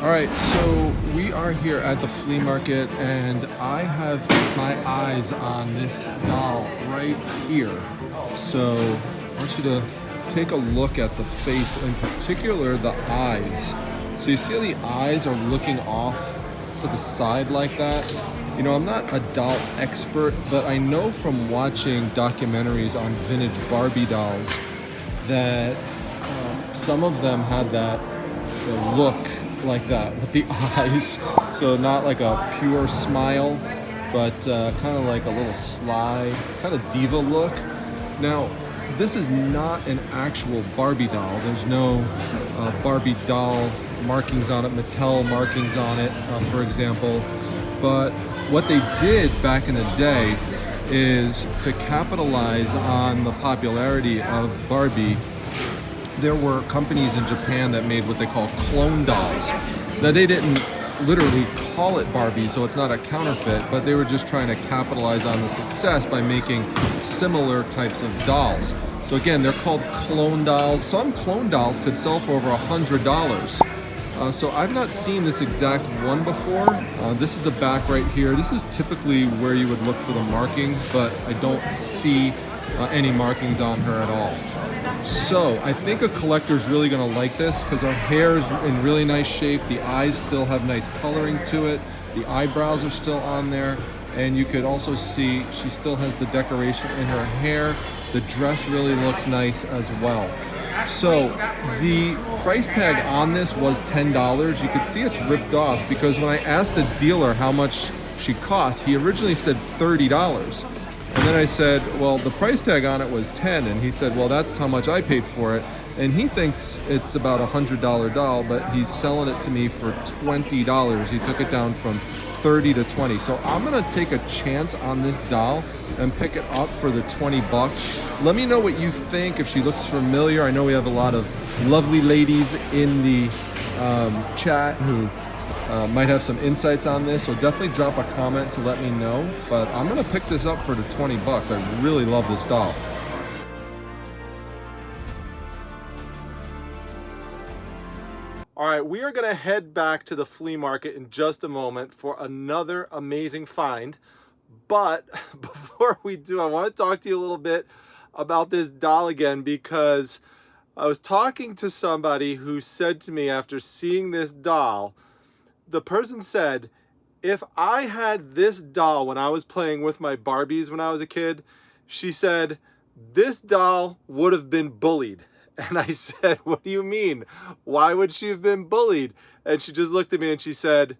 All right, so we are here at the flea market, and I have my eyes on this doll right here. So I want you to take a look at the face, in particular the eyes. So you see how the eyes are looking off to the side like that? You know, I'm not a doll expert, but I know from watching documentaries on vintage Barbie dolls that some of them had that look like that with the eyes. So not like a pure smile, but kind of like a little sly, kind of diva look. Now, this is not an actual Barbie doll. There's no Barbie doll markings on it, Mattel markings on it, for example. But what they did back in the day is to capitalize on the popularity of Barbie. There were companies in Japan that made what they call clone dolls. Now, they didn't literally call it Barbie, so it's not a counterfeit, but they were just trying to capitalize on the success by making similar types of dolls. So again, they're called clone dolls. Some clone dolls could sell for over $100. So I've not seen this exact one before. This is the back right here. This is typically where you would look for the markings, but I don't see any markings on her at all. So I think a collector's really gonna like this because her hair is in really nice shape. The eyes still have nice coloring to it. The eyebrows are still on there. And you could also see she still has the decoration in her hair. The dress really looks nice as well. So the price tag on this was $10. You could see it's ripped off because when I asked the dealer how much she cost, he originally said $30. And then I said, well, the price tag on it was $10. And he said, well, that's how much I paid for it. And he thinks it's about a $100 doll, but he's selling it to me for $20. He took it down from 30 to 20. So I'm gonna take a chance on this doll and pick it up for the 20 bucks. Let me know what you think, if she looks familiar. I know we have a lot of lovely ladies in the chat who might have some insights on this, so definitely drop a comment to let me know. But I'm gonna pick this up for the 20 bucks. I really love this doll. All right, we are gonna head back to the flea market in just a moment for another amazing find. But before we do, I wanna talk to you a little bit about this doll again, because I was talking to somebody who said to me after seeing this doll, the person said, if I had this doll when I was playing with my Barbies when I was a kid, she said, this doll would have been bullied. And I said, what do you mean? Why would she have been bullied? And she just looked at me and she said,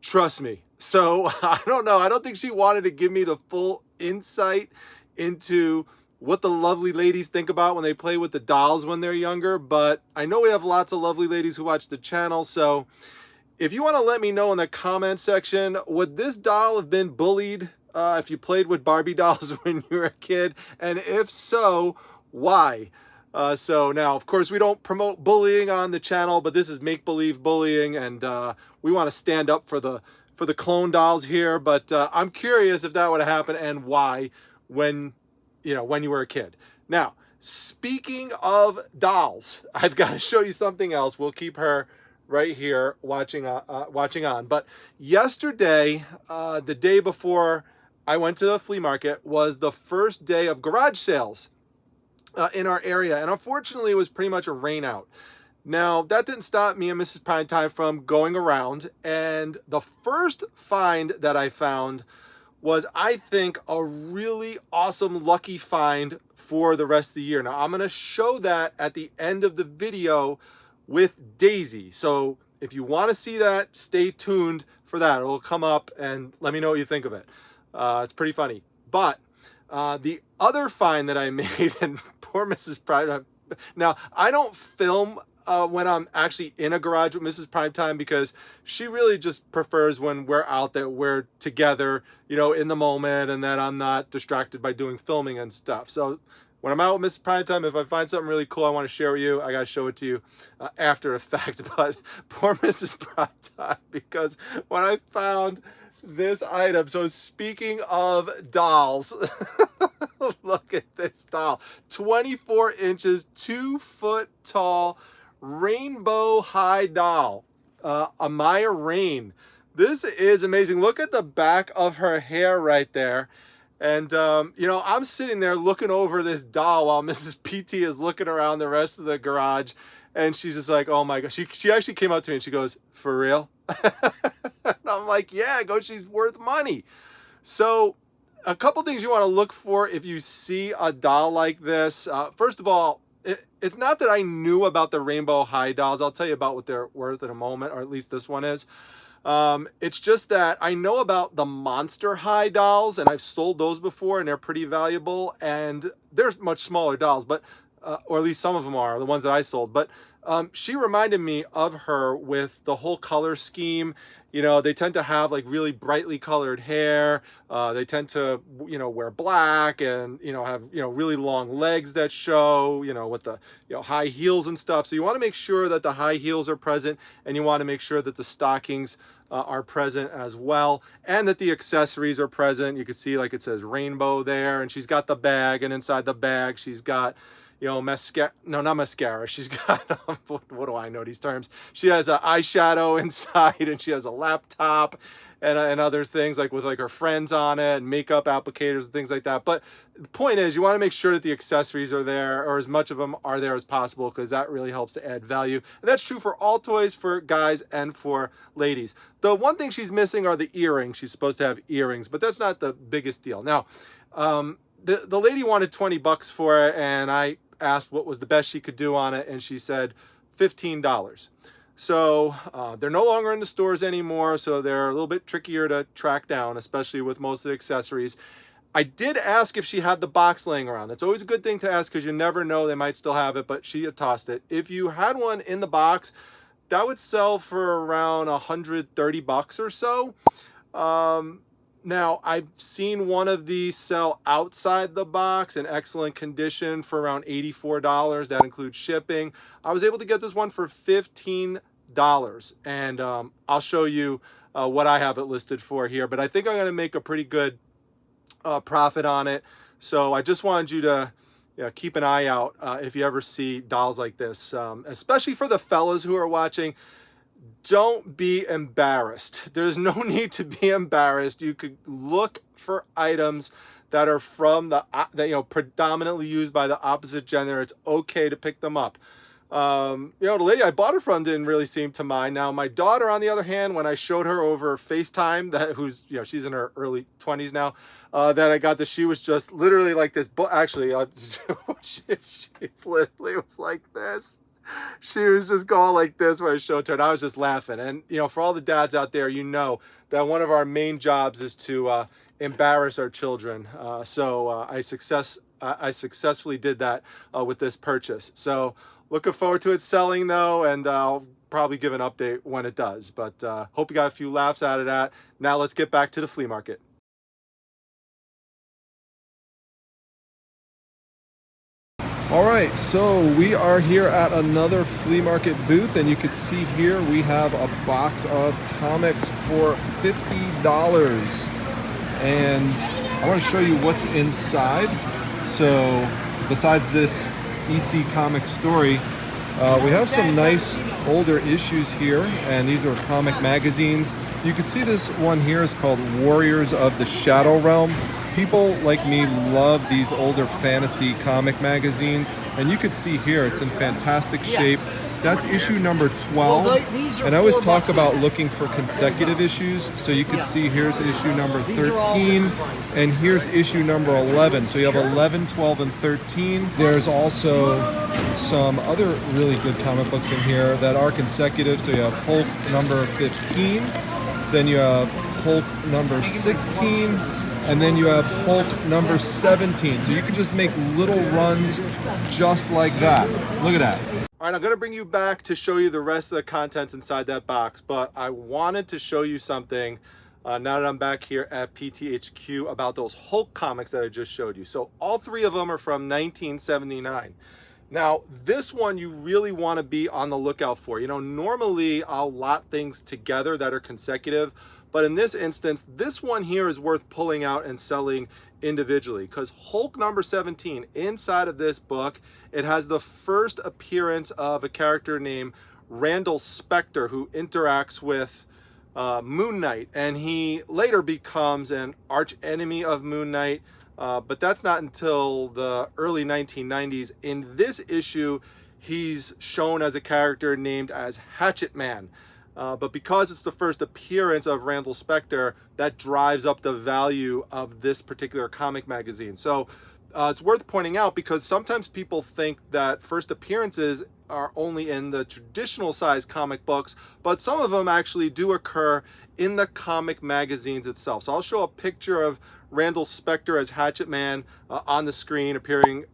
trust me. So I don't know. I don't think she wanted to give me the full insight into what the lovely ladies think about when they play with the dolls when they're younger. But I know we have lots of lovely ladies who watch the channel. So if you want to let me know in the comment section, would this doll have been bullied if you played with Barbie dolls when you were a kid? And if so, why? So now, of course, we don't promote bullying on the channel, but this is make-believe bullying, and we want to stand up for the clone dolls here. But I'm curious if that would have happened and why when you were a kid. Now, speaking of dolls, I've got to show you something else. We'll keep her right here watching on. But yesterday, the day before I went to the flea market, was the first day of garage sales in our area, and unfortunately it was pretty much a rain out. Now, that didn't stop me and Mrs. Primetime from going around, and the first find that I found was, I think, a really awesome lucky find for the rest of the year. Now, I'm going to show that at the end of the video with Daisy. So if you want to see that, stay tuned for that. It will come up, and let me know what you think of it. It's pretty funny. But the other find that I made, and poor Mrs. Primetime. Now, I don't film when I'm actually in a garage with Mrs. Primetime, because she really just prefers when we're out there, we're together, in the moment, and that I'm not distracted by doing filming and stuff. So when I'm out with Mrs. Primetime, if I find something really cool I want to share with you, I got to show it to you after effect. But poor Mrs. Primetime, because when I found this item, so speaking of dolls, look at this doll. 24 inches, 2 foot tall, rainbow high doll. Amaya Rain. This is amazing. Look at the back of her hair right there. And, you know, I'm sitting there looking over this doll while Mrs. PT is looking around the rest of the garage. And she's just like, oh my gosh. She actually came up to me and she goes, for real? And I'm like, yeah, she's worth money. So a couple things you want to look for if you see a doll like this. First of all, it's not that I knew about the rainbow high dolls. I'll tell you about what they're worth in a moment, or at least this one is. It's just that I know about the monster high dolls, and I've sold those before, and they're pretty valuable, and they're much smaller dolls, but or at least some of them are, the ones that I sold. But she reminded me of her with the whole color scheme. You know, they tend to have like really brightly colored hair. They tend to, you know, wear black and, you know, have, you know, really long legs that show, you know, with the, you know, high heels and stuff. So you want to make sure that the high heels are present, and you want to make sure that the stockings are present as well, and that the accessories are present. You can see like it says rainbow there, and she's got the bag, and inside the bag she's got, you know, mascara, no, not mascara. She's got, what do I know these terms? She has an eyeshadow inside, and she has a laptop and other things like with like her friends on it, and makeup applicators and things like that. But the point is, you want to make sure that the accessories are there, or as much of them are there as possible, because that really helps to add value. And that's true for all toys, for guys and for ladies. The one thing she's missing are the earrings. She's supposed to have earrings, but that's not the biggest deal. Now, the lady wanted 20 bucks for it, and I asked what was the best she could do on it, and she said $15. So they're no longer in the stores anymore, so they're a little bit trickier to track down, especially with most of the accessories. I did ask if she had the box laying around. It's always a good thing to ask, because you never know, they might still have it, but she had tossed it. If you had one in the box, that would sell for around 130 bucks or so. Now, I've seen one of these sell outside the box in excellent condition for around $84. That includes shipping. I was able to get this one for $15, and I'll show you what I have it listed for here. But I think I'm going to make a pretty good profit on it. So I just wanted you to keep an eye out if you ever see dolls like this, especially for the fellas who are watching. Don't be embarrassed. There's no need to be embarrassed. You could look for items that are from that, you know, predominantly used by the opposite gender. It's okay to pick them up. You know, the lady I bought it from didn't really seem to mind. Now, my daughter, on the other hand, when I showed her over FaceTime, who's, you know, she's in her early 20s now, that I got this, she was just literally like this. Actually, she literally was like this. She was just going like this when I showed her, and I was just laughing. And, you know, for all the dads out there, you know that one of our main jobs is to embarrass our children. I successfully did that with this purchase. So looking forward to it selling, though, and I'll probably give an update when it does. But hope you got a few laughs out of that. Now let's get back to the flea market. All right, so we are here at another flea market booth, and you can see here we have a box of comics for $50. And I want to show you what's inside. So besides this EC comic story, we have some nice older issues here, and these are comic magazines. You can see this one here is called Warriors of the Shadow Realm. People like me love these older fantasy comic magazines, and you can see here it's in fantastic shape. That's issue number 12, and I always talk about looking for consecutive issues. So you can see here's issue number 13, and here's issue number 11. So you have 11, 12, and 13. There's also some other really good comic books in here that are consecutive. So you have Hulk number 15, then you have Hulk number 16, and then you have Hulk number 17. So you can just make little runs just like that. Look at that. All right, I'm gonna bring you back to show you the rest of the contents inside that box, but I wanted to show you something now that I'm back here at PTHQ about those Hulk comics that I just showed you. So all three of them are from 1979. Now, this one you really want to be on the lookout for. You know, normally I'll lot things together that are consecutive, but in this instance, this one here is worth pulling out and selling individually, because Hulk number 17, inside of this book, it has the first appearance of a character named Randall Spector, who interacts with Moon Knight, and he later becomes an arch enemy of Moon Knight, but that's not until the early 1990s. In this issue, he's shown as a character named as Hatchet Man. But because it's the first appearance of Randall Spector, that drives up the value of this particular comic magazine. So it's worth pointing out, because sometimes people think that first appearances are only in the traditional size comic books, but some of them actually do occur in the comic magazines itself. So I'll show a picture of Randall Spector as Hatchet Man on the screen, appearing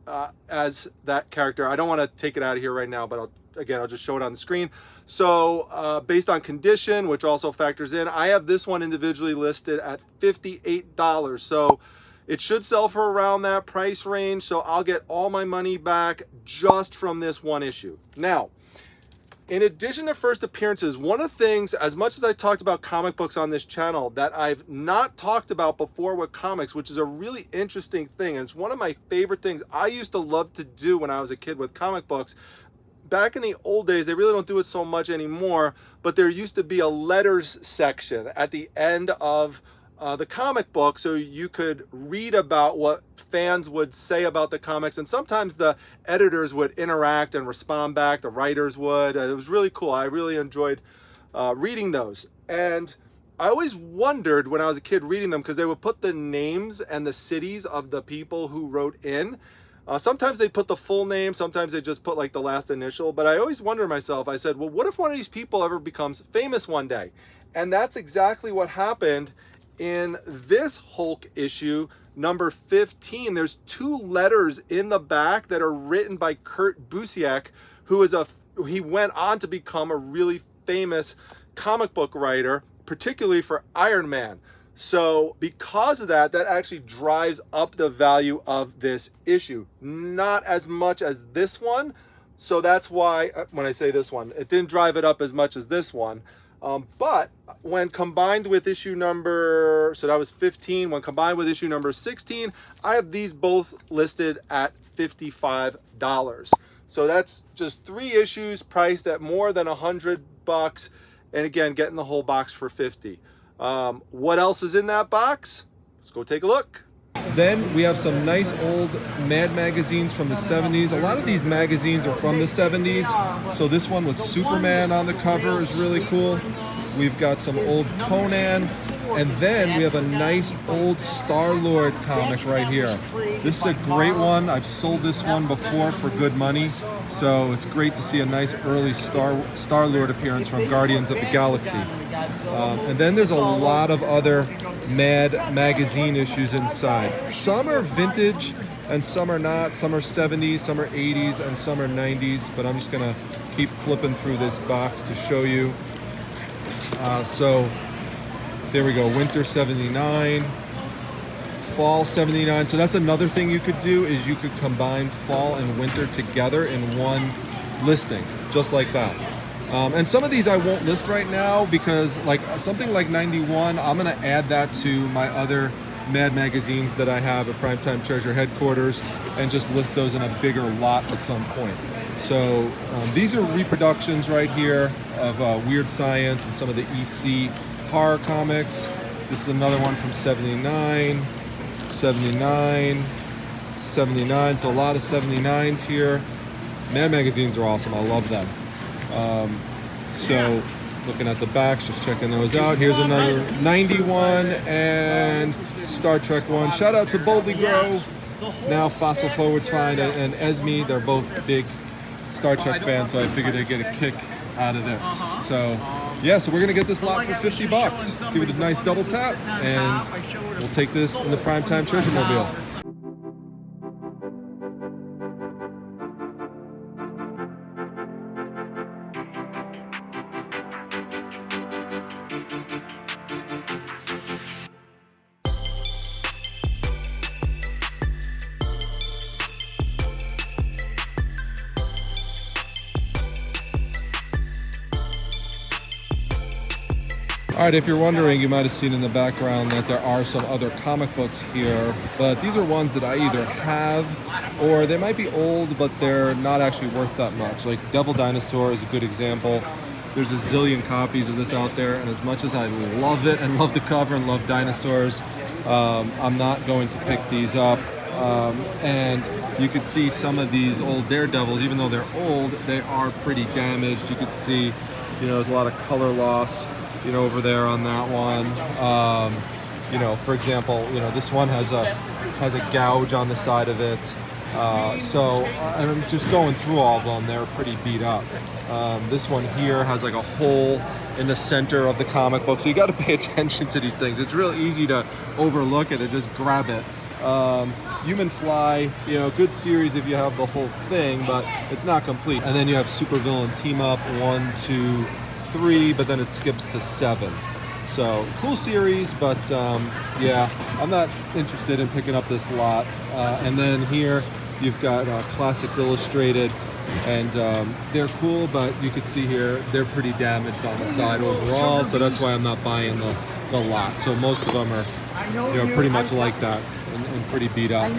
as that character. I don't want to take it out of here right now, but I'll just show it on the screen. So based on condition, which also factors in, I have this one individually listed at $58. So it should sell for around that price range. So I'll get all my money back just from this one issue. Now, in addition to first appearances, one of the things, as much as I talked about comic books on this channel, that I've not talked about before with comics, which is a really interesting thing, and it's one of my favorite things I used to love to do when I was a kid with comic books. Back in the old days, they really don't do it so much anymore, but there used to be a letters section at the end of the comic book, so you could read about what fans would say about the comics, and sometimes the editors would interact and respond back, the writers would. It was really cool. I really enjoyed reading those, and I always wondered when I was a kid reading them, because they would put the names and the cities of the people who wrote in. Sometimes they put the full name, sometimes they just put like the last initial, but I always wonder myself, I said, well, what if one of these people ever becomes famous one day? And that's exactly what happened in this Hulk issue, number 15. There's 2 letters in the back that are written by Kurt Busiek, who is he went on to become a really famous comic book writer, particularly for Iron Man. So because of that, that actually drives up the value of this issue. Not as much as this one. So that's why, when I say this one, it didn't drive it up as much as this one. But when combined with issue number, so that was 15, when combined with issue number 16, I have these both listed at $55. So that's just 3 issues priced at more than $100. And again, getting the whole box for $50. What else is in that box? Let's go take a look. Then we have some nice old Mad magazines from the 70s. A lot of these magazines are from the 70s. So this one with Superman on the cover is really cool. We've got some old Conan. And then we have a nice old Star-Lord comic right here. This is a great one. I've sold this one before for good money. So it's great to see a nice early Star-Lord appearance from Guardians of the Galaxy. And then there's a lot of other Mad magazine issues inside. Some are vintage and some are not. Some are 70s, some are 80s, and some are 90s. But I'm just gonna keep flipping through this box to show you. So there we go, winter 79, fall 79. So that's another thing you could do, is you could combine fall and winter together in one listing, just like that. And some of these I won't list right now, because like something like 91, I'm gonna add that to my other Mad magazines that I have at Primetime Treasure headquarters, and just list those in a bigger lot at some point. So these are reproductions right here of Weird Science and some of the EC horror comics. This is another one from 79, 79, 79. So a lot of 79s here. Mad magazines are awesome. I love them. So looking at the backs, just checking those out. Here's another 91 and Star Trek one. Shout out to Boldly Grow, now Fossil Forward's Find, and Esme. They're both big Star Trek fans, so I figured they'd get a kick out of this. So yeah, so we're gonna get this lot for $50. Give it a nice double tap, and we'll take this in the Primetime Treasure Mobile. All right, if you're wondering, you might have seen in the background that there are some other comic books here, but these are ones that I either have or they might be old, but they're not actually worth that much. Like Devil Dinosaur is a good example. There's a zillion copies of this out there, and as much as I love it and love the cover and love dinosaurs, I'm not going to pick these up. And you could see some of these old Daredevils, even though they're old, they are pretty damaged. You could see, you know, there's a lot of color loss, you know, over there on that one. You know, for example, you know, this one has a gouge on the side of it. So I'm just going through all of them. They're pretty beat up. This one here has like a hole in the center of the comic book, so you got to pay attention to these things. It's real easy to overlook it and just grab it. Human Fly, you know, good series if you have the whole thing, but it's not complete. And then you have Supervillain Team Up 1, 2, 3, but then it skips to 7. So cool series, but yeah, I'm not interested in picking up this lot. And then here you've got Classics Illustrated, and they're cool, but you can see here they're pretty damaged on the side overall, so that's why I'm not buying the lot. So most of them are, you know, pretty much like that and pretty beat up.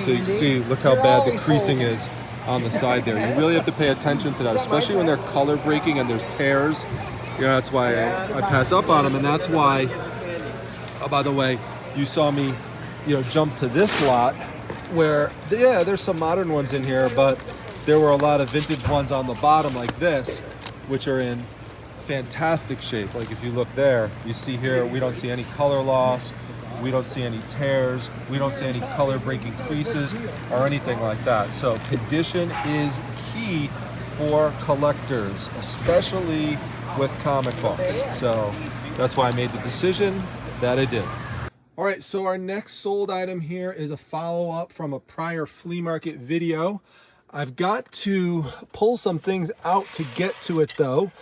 So you can see, look how bad the creasing is on the side there. You really have to pay attention to that, especially when they're color breaking and there's tears. You know, that's why I pass up on them, and that's why, oh, by the way, you saw me, you know, jump to this lot where, yeah, there's some modern ones in here, but there were a lot of vintage ones on the bottom like this, which are in fantastic shape. Like if you look there, you see here, we don't see any color loss, we don't see any tears, we don't see any color breaking creases or anything like that. So condition is key for collectors, especially with comic books. So that's why I made the decision that I did. All right, so our next sold item here is a follow-up from a prior flea market video. I've got to pull some things out to get to it though.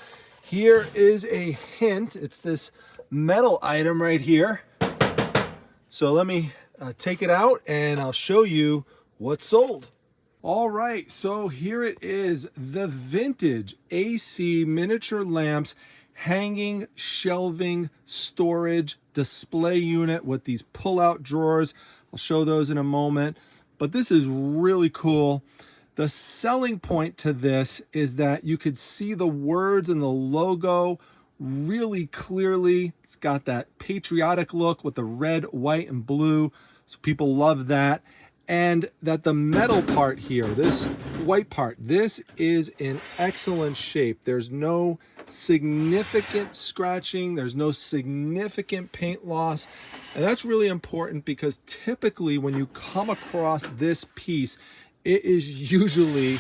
Here is a hint. It's this metal item right here. So let me take it out and I'll show you what's sold. All right, so here it is, the vintage AC miniature lamps hanging shelving storage display unit with these pull-out drawers. I'll show those in a moment, but this is really cool. The selling point to this is that you could see the words and the logo really clearly. It's got that patriotic look with the red, white, and blue, so people love that. And that the metal part here, this white part, this is in excellent shape. There's no significant scratching, there's no significant paint loss, and that's really important because typically when you come across this piece, it is usually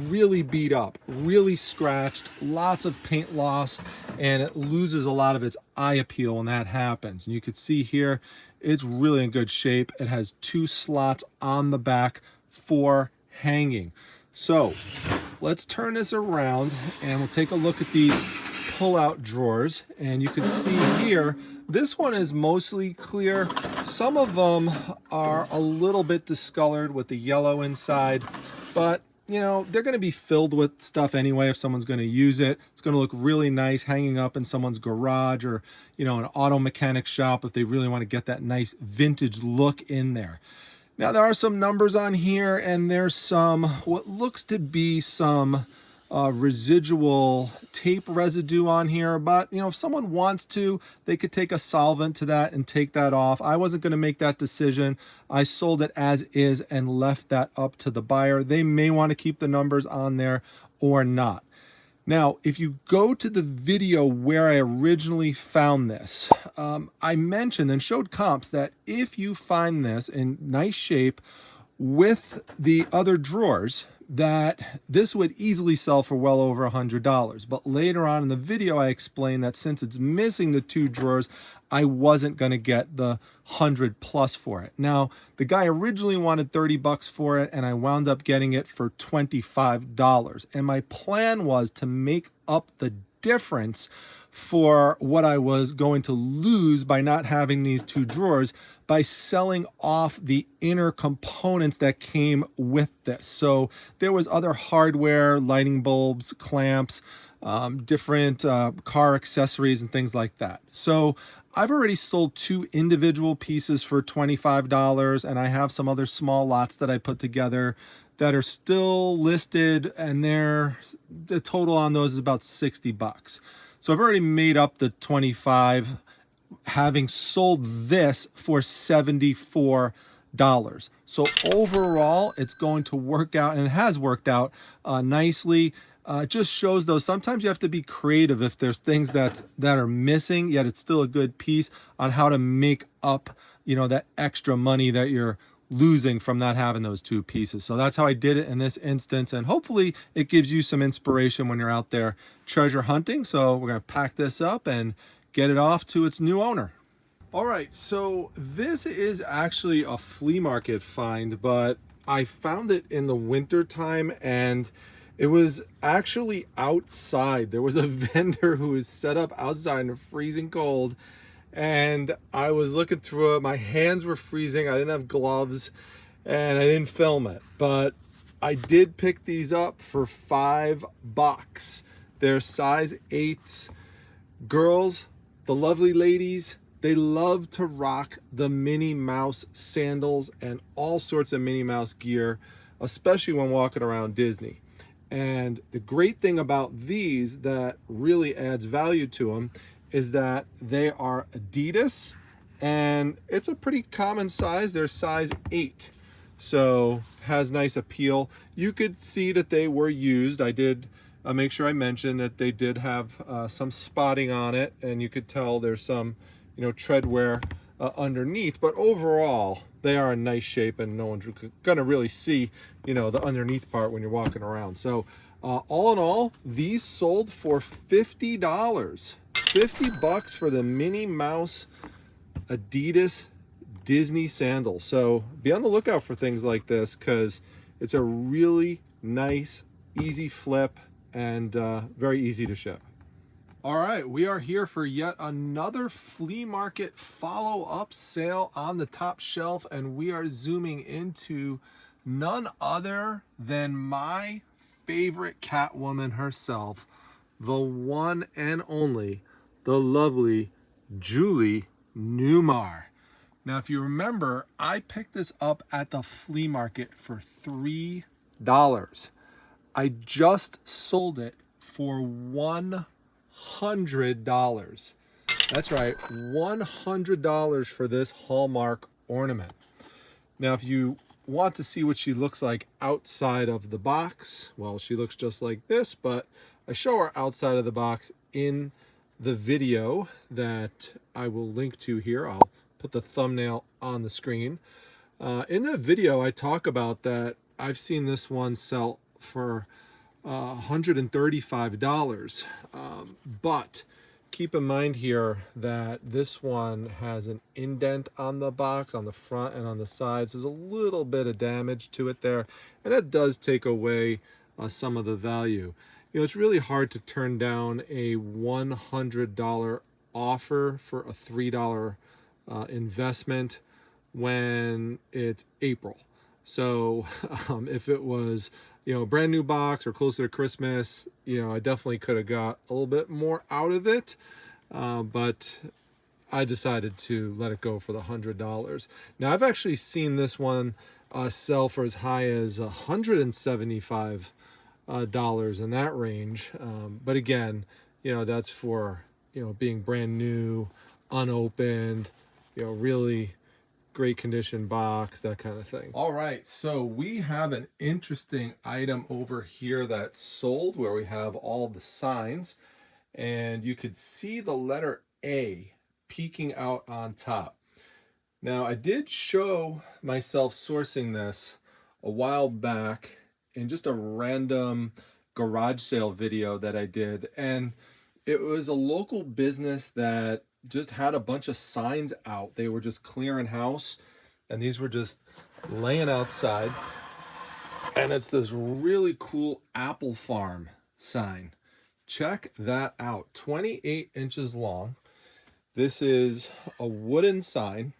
really beat up, really scratched, lots of paint loss, and it loses a lot of its eye appeal when that happens. And you can see here, it's really in good shape. It has 2 slots on the back for hanging. So let's turn this around and we'll take a look at these pull-out drawers. And you can see here, this one is mostly clear. Some of them are a little bit discolored with the yellow inside, but you know, they're going to be filled with stuff anyway if someone's going to use it. It's going to look really nice hanging up in someone's garage or, you know, an auto mechanic shop if they really want to get that nice vintage look in there. Now, there are some numbers on here, and there's some, what looks to be some residual tape residue on here, but you know, if someone wants to, they could take a solvent to that and take that off. I wasn't going to make that decision. I sold it as is and left that up to the buyer. They may want to keep the numbers on there or not. Now, if you go to the video where I originally found this, I mentioned and showed comps that if you find this in nice shape with the other drawers, that this would easily sell for well over $100. But later on in the video, I explained that since it's missing the 2 drawers, I wasn't going to get the 100 plus for it. Now, the guy originally wanted 30 bucks for it, and I wound up getting it for $25. And my plan was to make up the difference for what I was going to lose by not having these 2 drawers by selling off the inner components that came with this. So there was other hardware, lighting bulbs, clamps, different car accessories and things like that. So I've already sold 2 individual pieces for $25, and I have some other small lots that I put together that are still listed, and the total on those is about 60 bucks. So I've already made up the 25, having sold this for $74. So overall, it's going to work out, and it has worked out nicely. It just shows, though, sometimes you have to be creative if there's things that are missing, yet it's still a good piece, on how to make up, that extra money that you're losing from not having those 2 pieces. So that's how I did it in this instance, and hopefully it gives you some inspiration when you're out there treasure hunting. So we're going to pack this up and get it off to its new owner. All right, so this is actually a flea market find, but I found it in the winter time, and it was actually outside. There was a vendor who was set up outside in the freezing cold, and I was looking through it. My hands were freezing. I didn't have gloves, and I didn't film it, but I did pick these up for $5. They're size 8s. Girls, the lovely ladies, they love to rock the Minnie Mouse sandals and all sorts of Minnie Mouse gear, especially when walking around Disney. And the great thing about these that really adds value to them is that they are Adidas, and it's a pretty common size. They're size 8, so has nice appeal. You could see that they were used. I did make sure I mentioned that they did have some spotting on it, and you could tell there's some tread wear underneath, but overall they are in nice shape, and no one's gonna really see the underneath part when you're walking around. So all in all, these sold for $50. 50 bucks for the Minnie Mouse Adidas Disney sandal. So be on the lookout for things like this, because it's a really nice, easy flip, and very easy to ship. All right, we are here for yet another flea market follow-up sale on the top shelf, and we are zooming into none other than my favorite Catwoman herself, the one and only, the lovely Julie Newmar. Now, if you remember, I picked this up at the flea market for $3. I just sold it for $100. That's right, $100 for this Hallmark ornament. Now, if you want to see what she looks like outside of the box, well, she looks just like this, but I show her outside of the box in the video that I will link to here. I'll put the thumbnail on the screen. In the video, I talk about that I've seen this one sell for $135, but keep in mind here that this one has an indent on the box, on the front and on the sides. There's a little bit of damage to it there, and that does take away some of the value. It's really hard to turn down a $100 offer for a $3 investment when it's April. So if it was brand new box or closer to Christmas, I definitely could have got a little bit more out of it, but I decided to let it go for the $100. Now, I've actually seen this one sell for as high as $175 in that range, but again, that's for being brand new, unopened, really great condition box, that kind of thing. All right, so we have an interesting item over here that sold, where we have all the signs, and you could see the letter A peeking out on top. Now, I did show myself sourcing this a while back in just a random garage sale video that I did, and it was a local business that just had a bunch of signs out. They were just clearing house, and these were just laying outside, and it's this really cool apple farm sign. Check that out. 28 inches long. This is a wooden sign,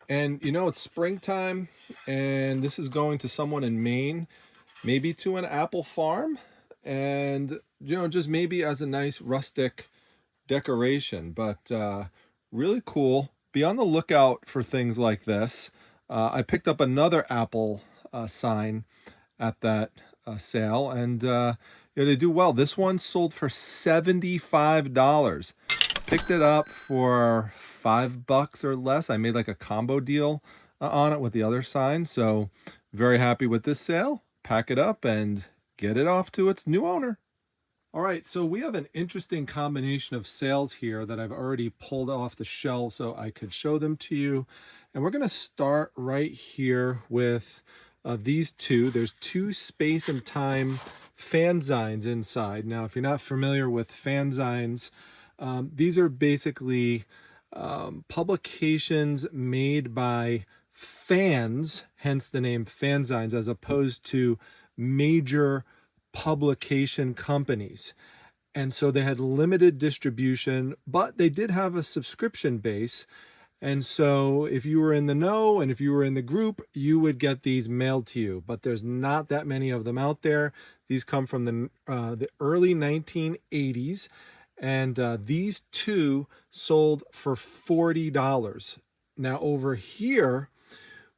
and it's springtime, and this is going to someone in Maine, maybe to an apple farm, and you know, just maybe as a nice rustic decoration. But really cool. Be on the lookout for things like this. I picked up another Apple sign at that sale, and yeah, they do well. This one sold for $75. Picked it up for $5 or less. I made like a combo deal on it with the other sign, so very happy with this sale. Pack it up and get it off to its new owner. All right, so we have an interesting combination of sales here that I've already pulled off the shelf so I could show them to you. And we're going to start right here with these two. There's two Space and Time fanzines inside. Now, if you're not familiar with fanzines, these are basically publications made by fans, hence the name fanzines, as opposed to major publication companies. And so they had limited distribution, but they did have a subscription base. And so if you were in the know and if you were in the group, you would get these mailed to you. But there's not that many of them out there. These come from the early 1980s. And these two sold for $40. Now over here,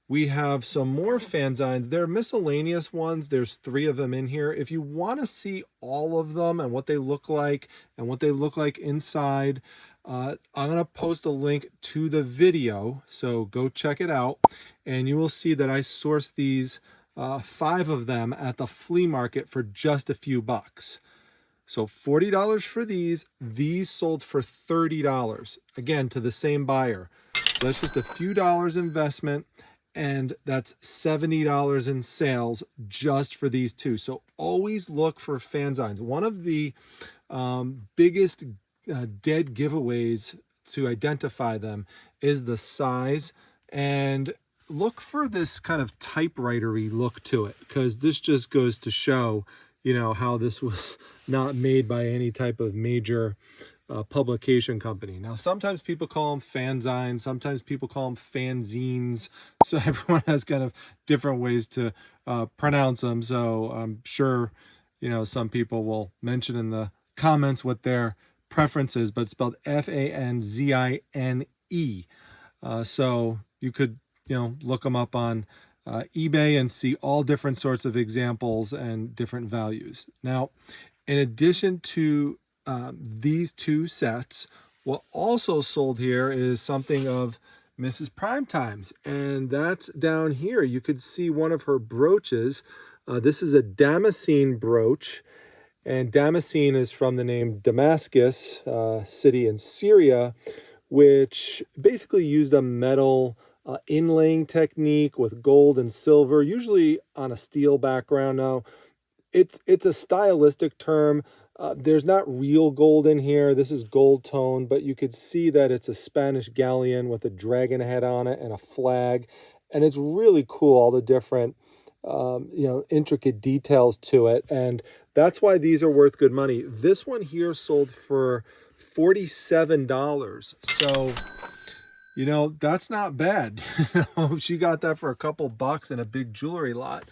we have some more fanzines. They're miscellaneous ones. There's 3 of them in here. If you want to see all of them and what they look like and what they look like inside, I'm going to post a link to the video. So go check it out. And you will see that I sourced these 5 of them at the flea market for just a few bucks. So $40 for these. These sold for $30. Again, to the same buyer. So that's just a few dollars investment. And that's $70 in sales just for these two. So always look for fanzines. One of the biggest dead giveaways to identify them is the size. And look for this kind of typewriter-y look to it, because this just goes to show, you know, how this was not made by any type of major publication company. Now, sometimes people call them fanzines, sometimes people call them fanzines. So everyone has kind of different ways to pronounce them. So I'm sure, you know, some people will mention in the comments what their preference is, but it's spelled Fanzine. So you could, you know, look them up on eBay and see all different sorts of examples and different values. Now, in addition to these two sets, what also sold here is something of Mrs. Primetime's, and that's down here. You could see one of her brooches. This is a Damascene brooch, and Damascene is from the name Damascus, city in Syria, which basically used a metal inlaying technique with gold and silver, usually on a steel background. Now, it's a stylistic term. There's not real gold in here. This is gold tone, but you could see that it's a Spanish galleon with a dragon head on it and a flag. And it's really cool, all the different, you know, intricate details to it. And that's why these are worth good money. This one here sold for $47. So, you know, that's not bad. She got that for a couple bucks in a big jewelry lot.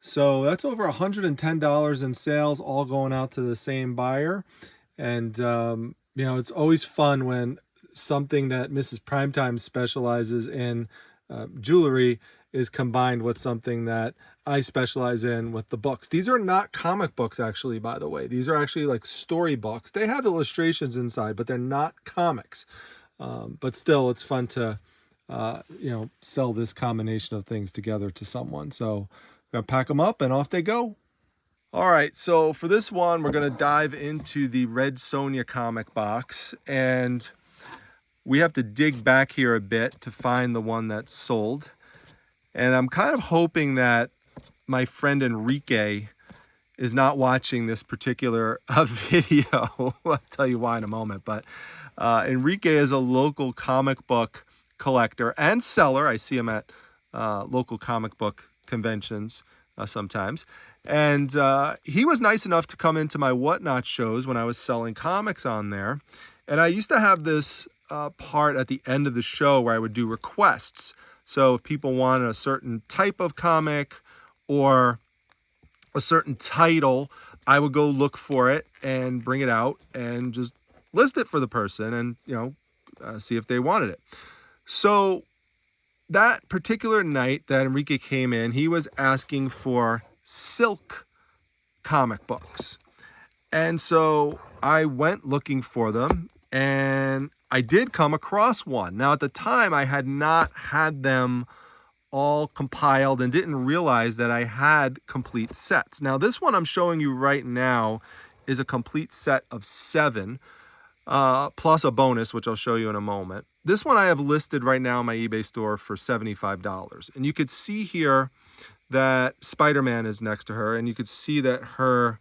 So that's over $110 in sales, all going out to the same buyer. And, you know, it's always fun when something that Mrs. Primetime specializes in, jewelry, is combined with something that I specialize in with the books. These are not comic books, actually, by the way. These are actually like story books. They have illustrations inside, but they're not comics. But still, it's fun to, you know, sell this combination of things together to someone. So gonna pack them up and off they go. All right, so for this one, we're gonna dive into the Red Sonja comic box, and we have to dig back here a bit to find the one that's sold. And I'm kind of hoping that my friend Enrique is not watching this particular video. I'll tell you why in a moment, but Enrique is a local comic book collector and seller. I see him at local comic book conventions sometimes, and he was nice enough to come into my Whatnot shows when I was selling comics on there. And I used to have this part at the end of the show where I would do requests. So if people wanted a certain type of comic or a certain title, I would go look for it and bring it out and just list it for the person and, you know, see if they wanted it. So that particular night that Enrique came in, he was asking for silk comic books. And so I went looking for them, and I did come across one. Now, at the time, I had not had them all compiled and didn't realize that I had complete sets. Now, this one I'm showing you right now is a complete set of 7, plus a bonus, which I'll show you in a moment. This one I have listed right now in my eBay store for $75. And you could see here that Spider-Man is next to her, and you could see that her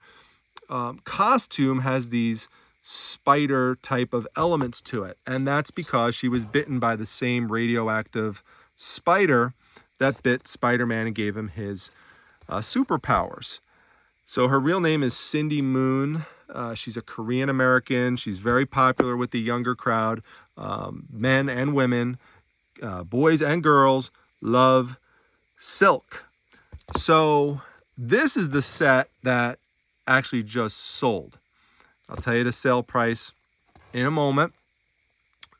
costume has these spider type of elements to it. And that's because she was bitten by the same radioactive spider that bit Spider-Man and gave him his superpowers. So her real name is Cindy Moon. She's a Korean American. She's very popular with the younger crowd. Men and women, boys and girls love silk. So this is the set that actually just sold. I'll tell you the sale price in a moment,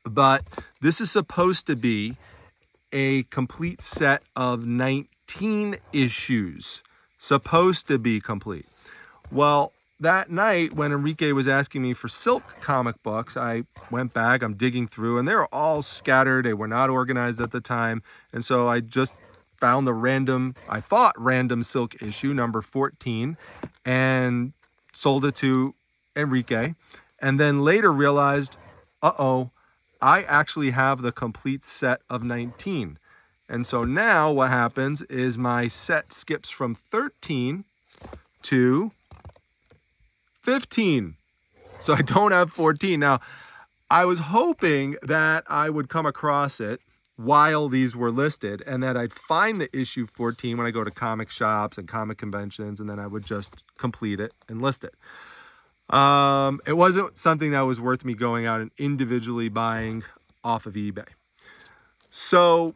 but this is supposed to be a complete set of 19 issues, supposed to be complete. Well, that night when Enrique was asking me for silk comic books, I went back, I'm digging through, and they were all scattered. They were not organized at the time. And so I just found the random silk issue, number 14, and sold it to Enrique. And then later realized, I actually have the complete set of 19. And so now what happens is my set skips from 13 to 15. So I don't have 14. Now, I was hoping that I would come across it while these were listed and that I'd find the issue 14 when I go to comic shops and comic conventions, and then I would just complete it and list it. It wasn't something that was worth me going out and individually buying off of eBay. So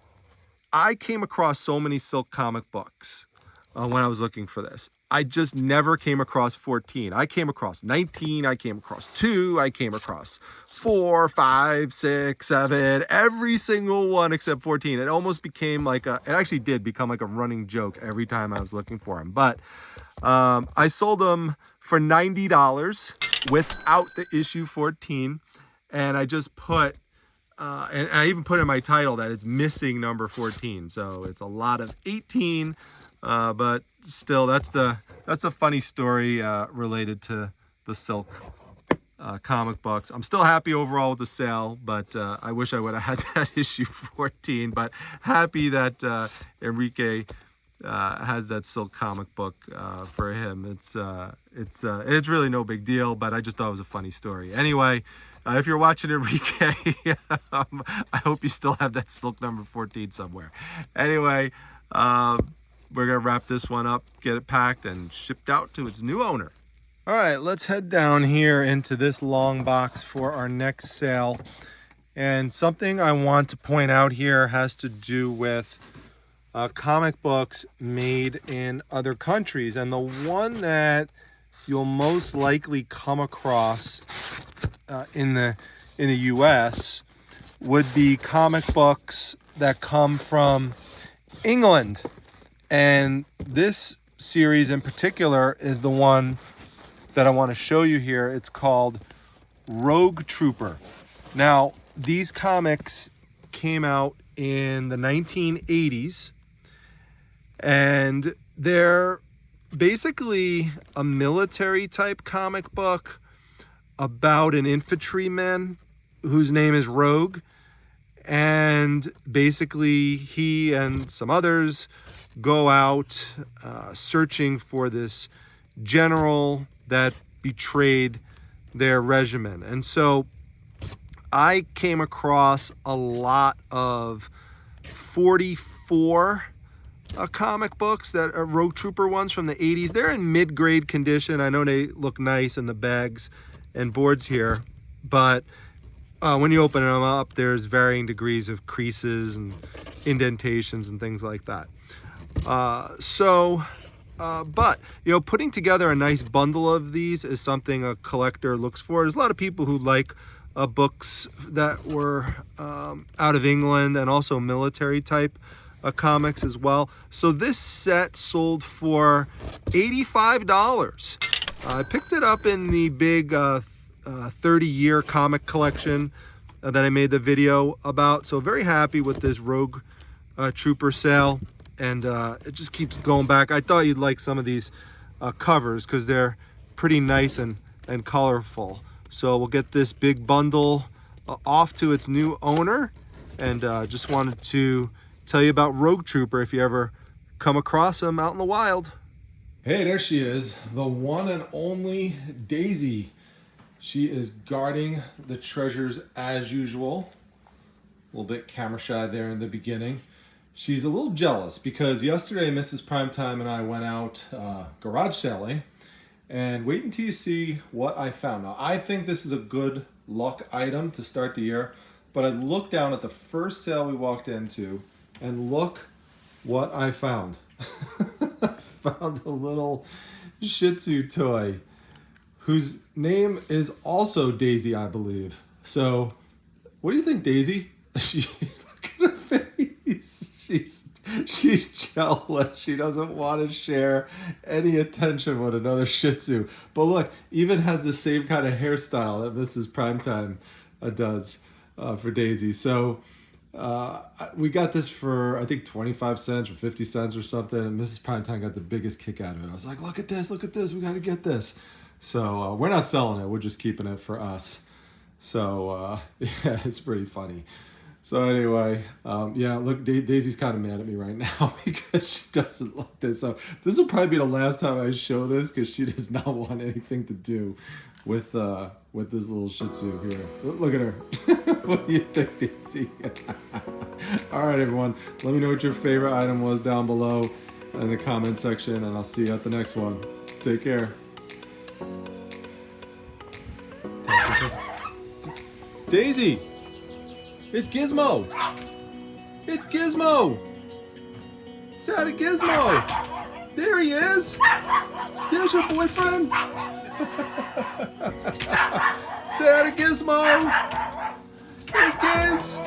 I came across so many silk comic books when I was looking for this. I just never came across 14. I came across 19. I came across 2. I came across 4, 5, 6, 7, every single one except 14. It almost became it actually did become like a running joke every time I was looking for them. But I sold them for $90 without the issue 14. And I just put, and I even put in my title that it's missing number 14. So it's a lot of 18. But still, that's a funny story related to the silk comic books. I'm still happy overall with the sale, but I wish I would have had that issue 14. But happy that Enrique has that silk comic book for him. It's really no big deal, but I just thought it was a funny story. Anyway, if you're watching Enrique, I hope you still have that silk number 14 somewhere. Anyway. We're going to wrap this one up, get it packed, and shipped out to its new owner. All right, let's head down here into this long box for our next sale. And something I want to point out here has to do with comic books made in other countries. And the one that you'll most likely come across in the U.S. would be comic books that come from England. And this series in particular is the one that I want to show you here. It's called Rogue Trooper. Now, these comics came out in the 1980s, and they're basically a military type comic book about an infantryman whose name is Rogue. And basically he and some others go out searching for this general that betrayed their regiment. And so I came across a lot of 44 comic books that are Rogue Trooper ones from the 80s. They're in mid-grade condition. I know they look nice in the bags and boards here, but when you open them up, there's varying degrees of creases and indentations and things like that. So But, you know, putting together a nice bundle of these is something a collector looks for. There's a lot of people who like books that were out of England and also military type comics as well. So this set sold for $85. I picked it up in the big 30-year comic collection that I made the video about. So very happy with this Rogue Trooper sale. And it just keeps going back. I thought you'd like some of these covers because they're pretty nice and colorful. So we'll get this big bundle off to its new owner. And just wanted to tell you about Rogue Trooper if you ever come across him out in the wild. Hey, there she is, the one and only Daisy. She is guarding the treasures as usual. A little bit camera shy there in the beginning. She's a little jealous because yesterday Mrs. Primetime and I went out garage selling, and wait until you see what I found. Now, I think this is a good luck item to start the year, but I looked down at the first sale we walked into and look what I found. I found a little Shih Tzu toy whose name is also Daisy, I believe. So, what do you think, Daisy? Look at her face. She's jealous. She doesn't want to share any attention with another Shih Tzu. But look, even has the same kind of hairstyle that Mrs. Primetime does for Daisy. So we got this for, I think, 25 cents or 50 cents or something. And Mrs. Primetime got the biggest kick out of it. I was like, look at this, we got to get this. So we're not selling it. We're just keeping it for us. So yeah, it's pretty funny. So anyway, yeah, look, Daisy's kind of mad at me right now because she doesn't like this. So this will probably be the last time I show this because she does not want anything to do with this little Shih Tzu here. Look at her. What do you think, Daisy? All right, everyone. Let me know what your favorite item was down below in the comment section, and I'll see you at the next one. Take care. Daisy! It's Gizmo! It's Gizmo! Say hi to Gizmo! There he is! There's your boyfriend! Say hi to Gizmo! Hey, Giz!